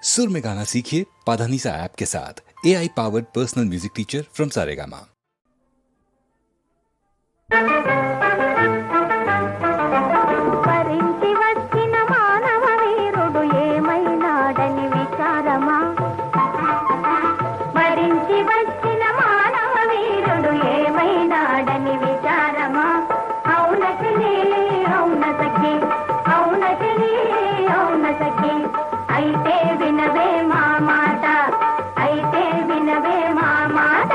सुर में गाना सीखिए पाधानीसा ऐप के साथ। AI powered personal music teacher from Saregama. వరించి వచ్చిన మానవ వీరుడు ఏమైనాడని విచారమా, వరించి వచ్చిన మానవ వీరుడు ఏమైనాడని విచారమా. అవునటిని అవునతకి, అవునటిని అవునతకి, అయితే వినవే మా మాట, అయితే వినవే మా మాట.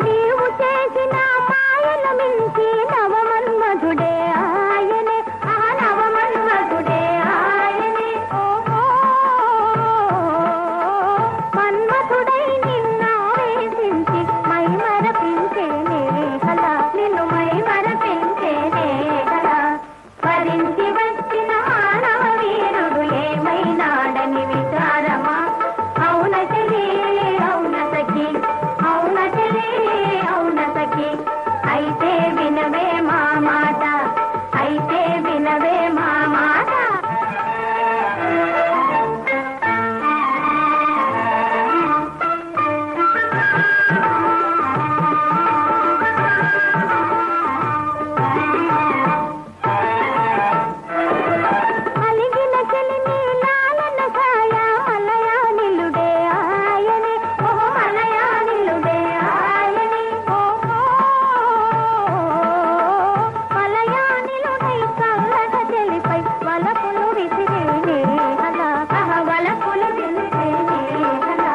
నీవు చేసిన మాయను మించి నవమన్మధుడే ఆయనే, ఆ నవమన్మధుడే ఆయనే. ఓహో మన్మధుడై నిన్నావేశించి మై మరపించేనే కలా, నిన్ను మై మరపించేనే కలా. వరించి వచ్చిన మానవ వీరుడు ఏమైనాడని విచారమా. అవునటలే అవునతకి, అవునటలే అవునతకి, అయితే వినవే మా మాట, అయితే వినవే మా మాట. అలిగిన చెలిని లాలన సాయ మలయానిలుడే ఆయనే, ఓహో మలయానిలుడే ఆయనే. ఓహో మలయానిలుడై చల్లగ చెలిపై వలపులు విసిరేనే అలా, వలపులు విసిరేనే అలా.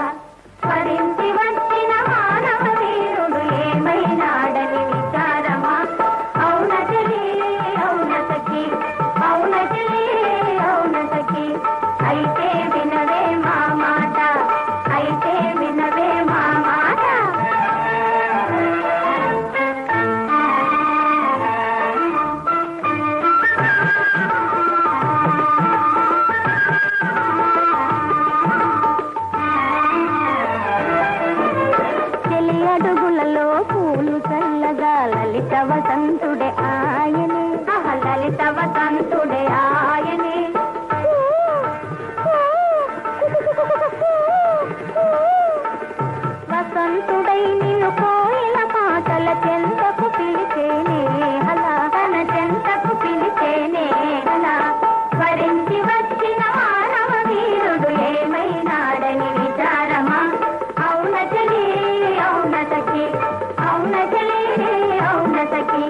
వరించి వచ్చిన మానవ వీరుడు ఏమైనాడని విచారమా. అవునటలే అవునతకి, అవునటలే అవునతకి, అయితే వినవే మా మాట, అయితే వినవే మా మాట. చెలి అడుగులలో పూలు చల్లగా లలిత వసంతుడే ఆయనే, లలిత వసంతుడే ఆయనే. వసంతుడై నిన్ను కోయిల పాటల చెంతకు పిలిచేనే హలా, తన చెంతకు పిలిచేనే హలా. వరించి వచ్చిన మానవ వీరుడు ఏమైనాడని విచారమా. అవునటలే అవునతకి, అవునటలే అవునతకి,